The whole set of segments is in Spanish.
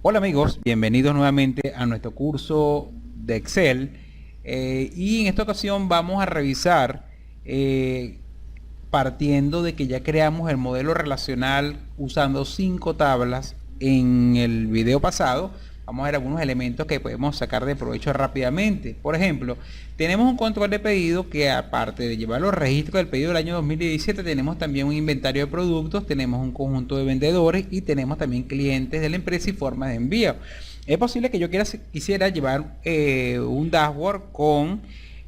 Hola amigos, bienvenidos nuevamente a nuestro curso de Excel y en esta ocasión vamos a revisar partiendo de que ya creamos el modelo relacional usando 5 tablas en el video pasado. Vamos a ver algunos elementos que podemos sacar de provecho rápidamente. Por ejemplo, tenemos un control de pedido que, aparte de llevar los registros del pedido del año 2017, tenemos también un inventario de productos, tenemos un conjunto de vendedores y tenemos también clientes de la empresa y formas de envío. Es posible que yo quisiera llevar un dashboard con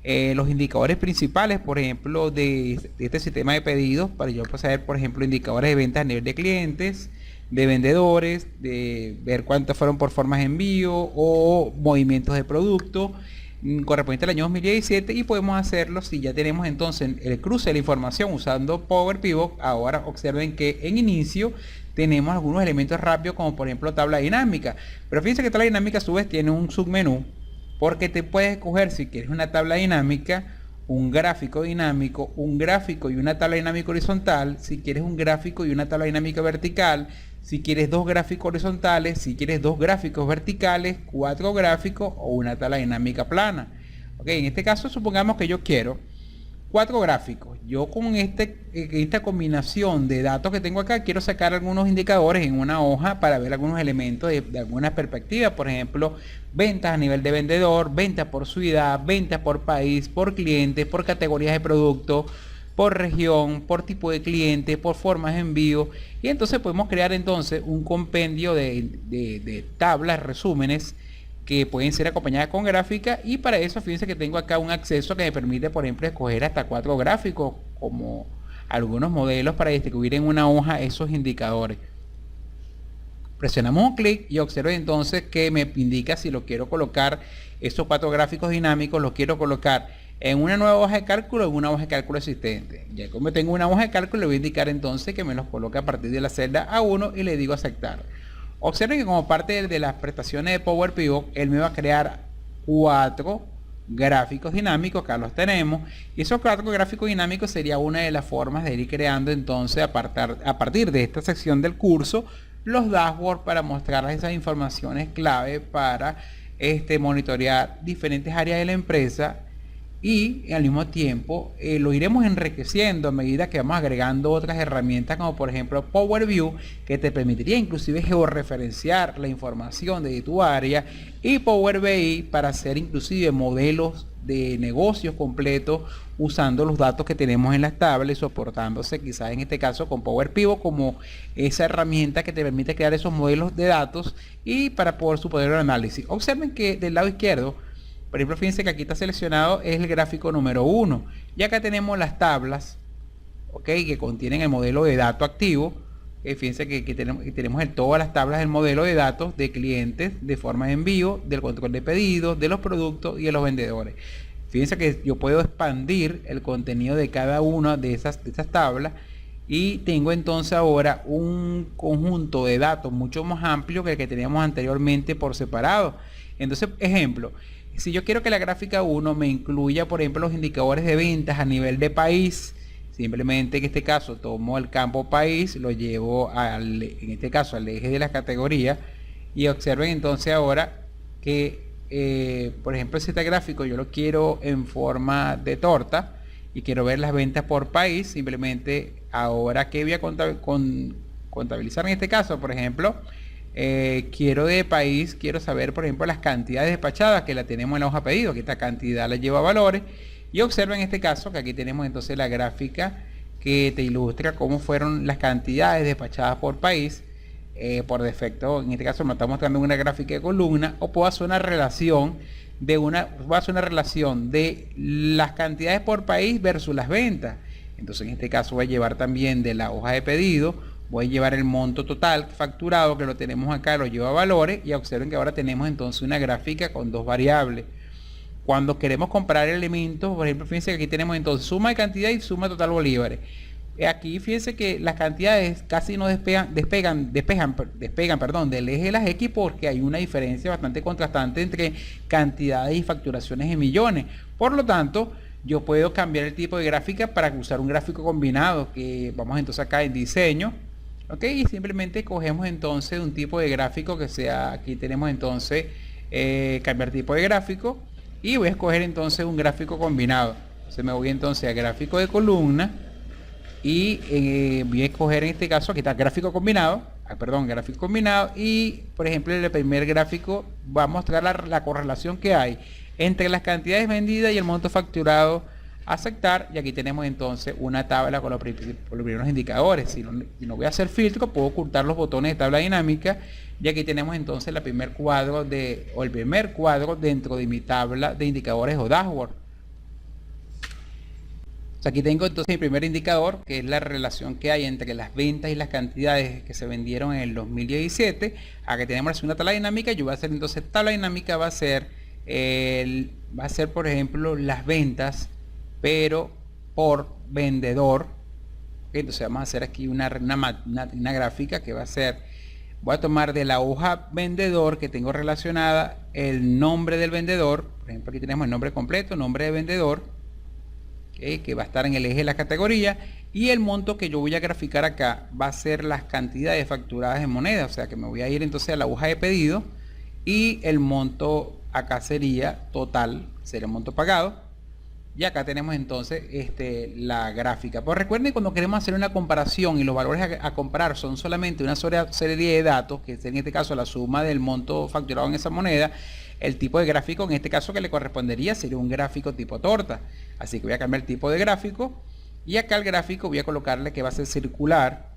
los indicadores principales, por ejemplo, de este sistema de pedidos, para yo saber, por ejemplo, indicadores de ventas a nivel de clientes, de vendedores, de ver cuántos fueron por formas de envío o movimientos de producto correspondiente al año 2017, y podemos hacerlo si ya tenemos entonces el cruce de la información usando Power Pivot. Ahora observen que en inicio tenemos algunos elementos rápidos, como por ejemplo tabla dinámica, pero fíjense que tabla dinámica a su vez tiene un submenú, porque te puedes escoger si quieres una tabla dinámica, un gráfico dinámico, un gráfico y una tabla dinámica horizontal, si quieres un gráfico y una tabla dinámica vertical, si quieres 2 gráficos horizontales, si quieres 2 gráficos verticales, 4 gráficos o una tabla dinámica plana. Ok, en este caso supongamos que yo quiero 4 gráficos. Yo con esta combinación de datos que tengo acá quiero sacar algunos indicadores en una hoja para ver algunos elementos de alguna perspectiva. Por ejemplo, ventas a nivel de vendedor, ventas por ciudad, ventas por país, por cliente, por categorías de producto, por región, por tipo de cliente, por formas de envío. Y entonces podemos crear entonces un compendio de tablas, resúmenes, que pueden ser acompañadas con gráfica, y para eso fíjense que tengo acá un acceso que me permite, por ejemplo, escoger hasta 4 gráficos como algunos modelos para distribuir en una hoja esos indicadores. Presionamos un clic y observen entonces que me indica si lo quiero colocar, esos 4 gráficos dinámicos los quiero colocar en una nueva hoja de cálculo o en una hoja de cálculo existente. Ya como tengo una hoja de cálculo, le voy a indicar entonces que me los coloque a partir de la celda A1 y le digo aceptar. Observen que como parte de las prestaciones de Power Pivot, él me va a crear 4 gráficos dinámicos. Acá los tenemos, y esos 4 gráficos dinámicos sería una de las formas de ir creando entonces a partir de esta sección del curso los dashboards para mostrar esas informaciones clave para monitorear diferentes áreas de la empresa. Y al mismo tiempo lo iremos enriqueciendo a medida que vamos agregando otras herramientas, como por ejemplo Power View, que te permitiría inclusive georreferenciar la información de tu área, y Power BI para hacer inclusive modelos de negocios completos usando los datos que tenemos en las tablas y soportándose quizás en este caso con Power Pivot como esa herramienta que te permite crear esos modelos de datos y para poder su poder de análisis. Observen que del lado izquierdo, por ejemplo, fíjense que aquí está seleccionado es el gráfico número 1. Y acá tenemos las tablas, que contienen el modelo de dato activo. Fíjense que tenemos todas las tablas del modelo de datos de clientes, de forma de envío, del control de pedidos, de los productos y de los vendedores. Fíjense que yo puedo expandir el contenido de cada una de esas tablas, y tengo entonces ahora un conjunto de datos mucho más amplio que el que teníamos anteriormente por separado. Entonces, ejemplo, si yo quiero que la gráfica 1 me incluya, por ejemplo, los indicadores de ventas a nivel de país, simplemente en este caso tomo el campo país, lo llevo en este caso al eje de las categorías, y observen entonces ahora que, por ejemplo, si este gráfico yo lo quiero en forma de torta y quiero ver las ventas por país, simplemente ahora que voy a contabilizar en este caso, por ejemplo, quiero de país, quiero saber por ejemplo las cantidades despachadas, que la tenemos en la hoja pedido, que esta cantidad la lleva valores, y observen en este caso que aquí tenemos entonces la gráfica que te ilustra cómo fueron las cantidades despachadas por país. Por defecto en este caso me está mostrando una gráfica de columna, o puedo hacer una relación de las cantidades por país versus las ventas. Entonces en este caso voy a llevar también de la hoja de pedido, voy a llevar el monto total facturado, que lo tenemos acá, lo llevo a valores, y observen que ahora tenemos entonces una gráfica con 2 variables. Cuando queremos comparar elementos, por ejemplo, fíjense que aquí tenemos entonces suma de cantidad y suma total bolívares. Aquí fíjense que las cantidades casi no despegan del eje de las X, porque hay una diferencia bastante contrastante entre cantidades y facturaciones en millones. Por lo tanto, yo puedo cambiar el tipo de gráfica para usar un gráfico combinado, que vamos entonces acá en diseño, Ok, y simplemente cogemos entonces un tipo de gráfico que sea, aquí tenemos entonces cambiar tipo de gráfico, y voy a escoger entonces un gráfico combinado. Entonces me voy entonces a gráfico de columna, y voy a escoger en este caso, aquí está gráfico combinado, gráfico combinado, y por ejemplo en el primer gráfico va a mostrar la correlación que hay entre las cantidades vendidas y el monto facturado a aceptar, y aquí tenemos entonces una tabla con los primeros indicadores. Si no voy a hacer filtro, puedo ocultar los botones de tabla dinámica, y aquí tenemos entonces el primer cuadro dentro de mi tabla de indicadores o dashboard. O sea, aquí tengo entonces mi primer indicador, que es la relación que hay entre las ventas y las cantidades que se vendieron en el 2017. Aquí tenemos la segunda tabla dinámica. Yo voy a hacer entonces, tabla dinámica va a ser por ejemplo las ventas, pero por vendedor. Entonces vamos a hacer aquí una gráfica que va a ser, voy a tomar de la hoja vendedor que tengo relacionada el nombre del vendedor. Por ejemplo, aquí tenemos el nombre completo, nombre de vendedor, que va a estar en el eje de la categoría, y el monto que yo voy a graficar acá va a ser las cantidades facturadas en moneda. O sea que me voy a ir entonces a la hoja de pedido, y el monto acá sería total, sería el monto pagado, y acá tenemos entonces la gráfica. Pues recuerden, cuando queremos hacer una comparación y los valores a comparar son solamente una serie de datos, que es en este caso la suma del monto facturado en esa moneda, el tipo de gráfico en este caso que le correspondería sería un gráfico tipo torta. Así que voy a cambiar el tipo de gráfico, y acá el gráfico voy a colocarle que va a ser circular.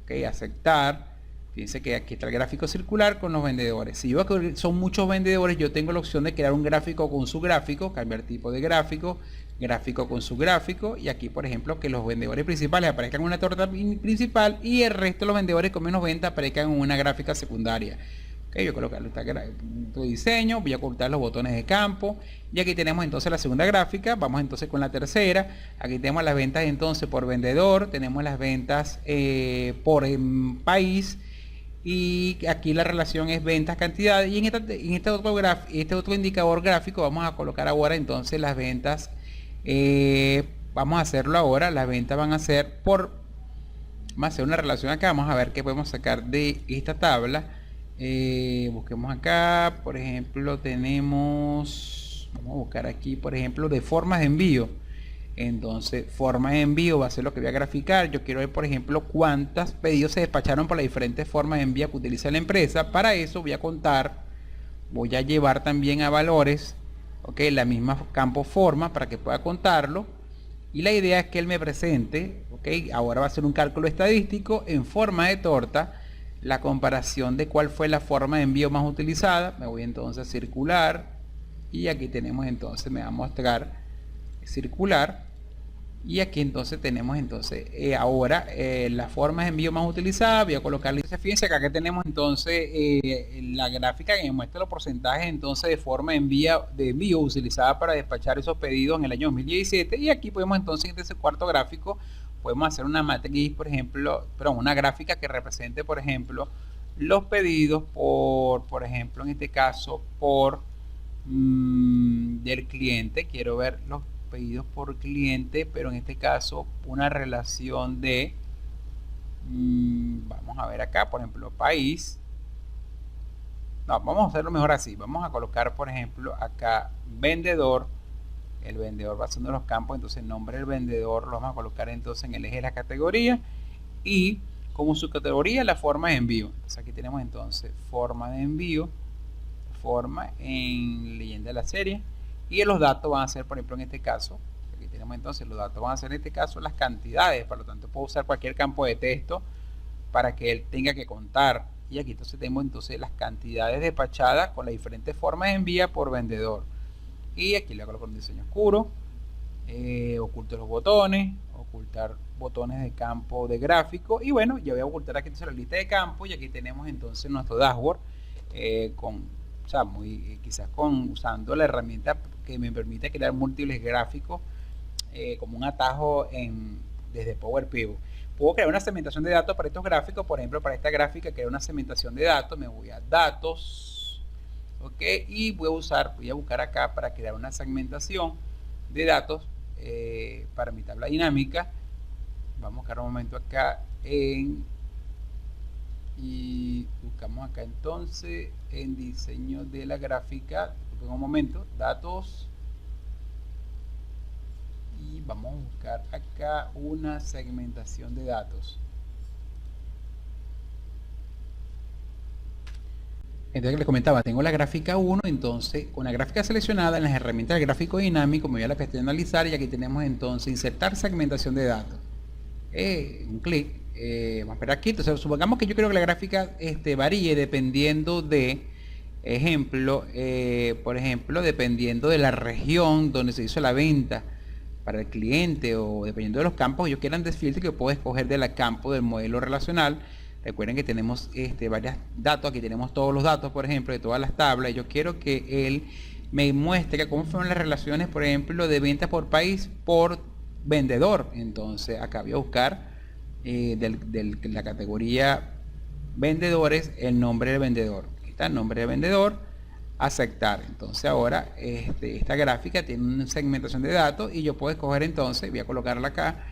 Ok, aceptar. Fíjense que aquí está el gráfico circular con los vendedores. Si yo veo que son muchos vendedores, yo tengo la opción de crear un gráfico con su gráfico, cambiar tipo de gráfico, gráfico con su gráfico, y aquí por ejemplo que los vendedores principales aparezcan en una torta principal y el resto de los vendedores con menos venta aparezcan en una gráfica secundaria. Okay, yo colocarlo tu diseño, voy a ocultar los botones de campo, y aquí tenemos entonces la segunda gráfica. Vamos entonces con la tercera. Aquí tenemos las ventas entonces por vendedor, tenemos las ventas por país, y aquí la relación es ventas cantidad, y en este otro indicador gráfico vamos a colocar ahora entonces las ventas. Vamos a hacerlo ahora. Las ventas van a ser vamos a hacer una relación acá. Vamos a ver qué podemos sacar de esta tabla. Busquemos acá, por ejemplo, vamos a buscar aquí, por ejemplo, de formas de envío. Entonces, forma de envío va a ser lo que voy a graficar. Yo quiero ver, por ejemplo, cuántos pedidos se despacharon por las diferentes formas de envío que utiliza la empresa. Para eso voy a contar, voy a llevar también a valores, ok, la misma campo forma para que pueda contarlo. Y la idea es que él me presente, ok, ahora va a ser un cálculo estadístico en forma de torta, la comparación de cuál fue la forma de envío más utilizada. Me voy entonces a circular, y aquí tenemos entonces, me va a mostrar circular, y aquí entonces tenemos entonces ahora las formas de envío más utilizadas. Voy a colocarle, fíjense que acá tenemos entonces la gráfica que me muestra los porcentajes entonces de forma de envío utilizada para despachar esos pedidos en el año 2017, y aquí podemos entonces en este cuarto gráfico podemos hacer una matriz, por ejemplo, una gráfica que represente, por ejemplo, los pedidos por ejemplo, en este caso del cliente. Quiero ver los pedidos por cliente, pero en este caso una relación de vamos a ver acá, por ejemplo, país. No, vamos a hacerlo mejor así. Vamos a colocar, por ejemplo, acá vendedor. El vendedor va a ser uno de los campos, entonces el nombre del vendedor lo vamos a colocar entonces en el eje de la categoría, y como su categoría la forma de envío. Entonces aquí tenemos entonces forma de envío, forma en leyenda de la serie, y los datos van a ser, por ejemplo, en este caso, aquí tenemos entonces los datos van a ser en este caso las cantidades. Por lo tanto puedo usar cualquier campo de texto para que él tenga que contar, y aquí entonces tenemos entonces las cantidades despachadas con las diferentes formas de envía por vendedor. Y aquí le coloco un diseño oscuro, oculto los botones, ocultar botones de campo de gráfico, y bueno, ya voy a ocultar aquí entonces la lista de campo, y aquí tenemos entonces nuestro dashboard quizás usando la herramienta que me permite crear múltiples gráficos como un atajo desde Power Pivot. Puedo crear una segmentación de datos para estos gráficos. Por ejemplo, para esta gráfica crear una segmentación de datos. Me voy a datos, ok, y voy a buscar acá para crear una segmentación de datos para mi tabla dinámica. Vamos a buscar un momento acá en y buscamos acá entonces en diseño de la gráfica, un momento, datos, y vamos a buscar acá una segmentación de datos. Entonces les comentaba, tengo la gráfica 1, entonces con la gráfica seleccionada en las herramientas del gráfico dinámico me voy a la pestaña analizar y aquí tenemos entonces insertar segmentación de datos. Un clic, vamos a esperar aquí. Entonces supongamos que yo quiero que la gráfica varíe dependiendo de, por ejemplo, dependiendo de la región donde se hizo la venta para el cliente, o dependiendo de los campos que yo quiera desfiltrar, que yo puedo escoger del campo del modelo relacional. Recuerden que tenemos varios datos, aquí tenemos todos los datos, por ejemplo, de todas las tablas, y yo quiero que él me muestre cómo fueron las relaciones, por ejemplo, de ventas por país, por vendedor. Entonces acá voy a buscar de la categoría vendedores el nombre del vendedor. Aquí está el nombre del vendedor, aceptar. Entonces ahora esta gráfica tiene una segmentación de datos y yo puedo escoger, entonces voy a colocarla acá.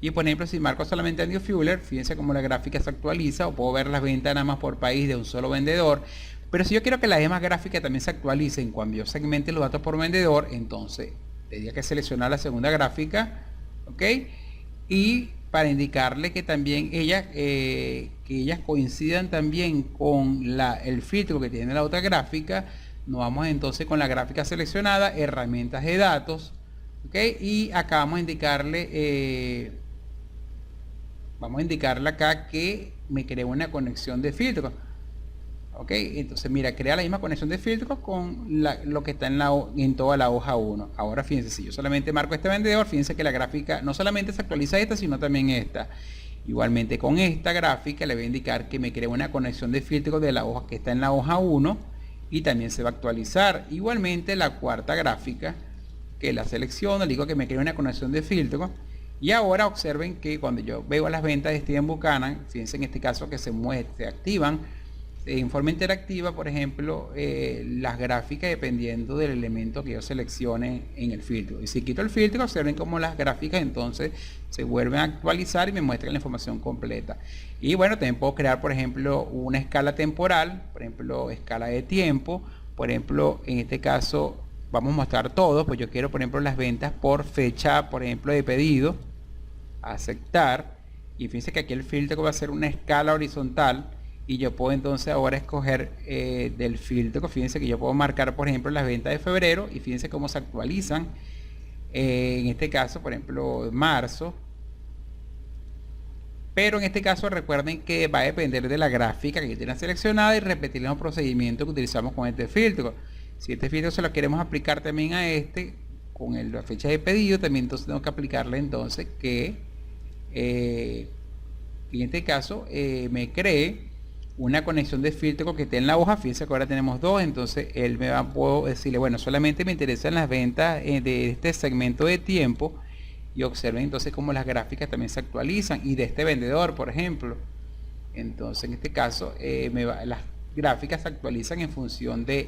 Y por ejemplo, si marco solamente a New Fuller, fíjense cómo la gráfica se actualiza, o puedo ver las ventas nada más por país de un solo vendedor. Pero si yo quiero que las demás gráficas también se actualicen cuando yo segmente los datos por vendedor, entonces tendría que seleccionar la segunda gráfica, ¿ok? Y para indicarle que también que ellas coincidan también con el filtro que tiene la otra gráfica, nos vamos entonces con la gráfica seleccionada, herramientas de datos, ¿ok? Y acá vamos a indicarle... vamos a indicarle acá que me cree una conexión de filtro. Ok, entonces mira, crea la misma conexión de filtro con lo que está en toda la hoja 1. Ahora fíjense, si yo solamente marco este vendedor, fíjense que la gráfica no solamente se actualiza esta, sino también esta. Igualmente con esta gráfica le voy a indicar que me crea una conexión de filtro de la hoja que está en la hoja 1 y también se va a actualizar. Igualmente la cuarta gráfica, que la selecciono, le digo que me crea una conexión de filtro. Y ahora observen que cuando yo veo las ventas de Steven Buchanan, fíjense en este caso que se activan en forma interactiva, por ejemplo, las gráficas dependiendo del elemento que yo seleccione en el filtro. Y si quito el filtro, observen cómo las gráficas entonces se vuelven a actualizar y me muestran la información completa. Y bueno, también puedo crear, por ejemplo, una escala temporal, por ejemplo, escala de tiempo. Por ejemplo, en este caso vamos a mostrar todo, pues yo quiero, por ejemplo, las ventas por fecha, por ejemplo, de pedido, aceptar, y fíjense que aquí el filtro va a ser una escala horizontal, y yo puedo entonces ahora escoger del filtro, fíjense que yo puedo marcar, por ejemplo, las ventas de febrero, y fíjense cómo se actualizan, en este caso, por ejemplo, marzo. Pero en este caso recuerden que va a depender de la gráfica que tienen seleccionada y repetir los procedimientos que utilizamos con este filtro. Si este filtro se lo queremos aplicar también a con la fecha de pedido, también entonces tengo que aplicarle entonces que en este caso me cree una conexión de filtro que esté en la hoja. Fíjense que ahora tenemos dos, entonces él puedo decirle, bueno, solamente me interesan las ventas de este segmento de tiempo, y observen entonces cómo las gráficas también se actualizan, y de este vendedor, por ejemplo. Entonces en este caso las gráficas se actualizan en función del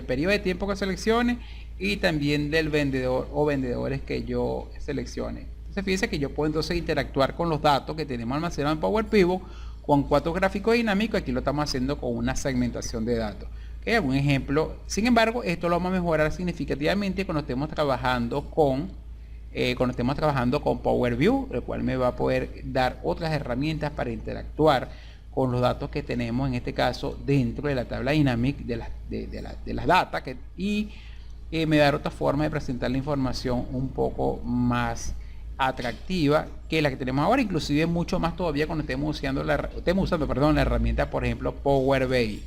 periodo de tiempo que seleccione y también del vendedor o vendedores que yo seleccione. Entonces fíjense que yo puedo entonces interactuar con los datos que tenemos almacenados en Power Pivot con 4 gráficos dinámicos. Aquí lo estamos haciendo con una segmentación de datos. ¿Okay? Algún ejemplo. Sin embargo, esto lo vamos a mejorar significativamente cuando estemos trabajando con Power View, el cual me va a poder dar otras herramientas para interactuar con los datos que tenemos en este caso dentro de la tabla Dynamic de las data, y me da otra forma de presentar la información un poco más atractiva que la que tenemos ahora, inclusive mucho más todavía cuando estemos usando la herramienta, por ejemplo, Power BI.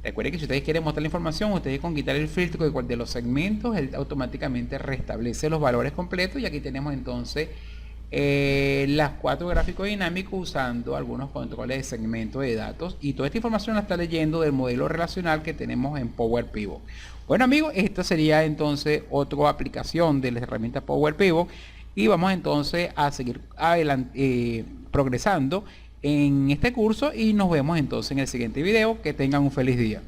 Recuerden que si ustedes quieren mostrar la información, ustedes con quitar el filtro de los segmentos, él automáticamente restablece los valores completos, y aquí tenemos entonces las 4 gráficos dinámicos usando algunos controles de segmento de datos, y toda esta información la está leyendo del modelo relacional que tenemos en Power Pivot. Bueno amigos, esta sería entonces otra aplicación de la herramienta Power Pivot, y vamos entonces a seguir adelante, progresando en este curso, y nos vemos entonces en el siguiente video. Que tengan un feliz día.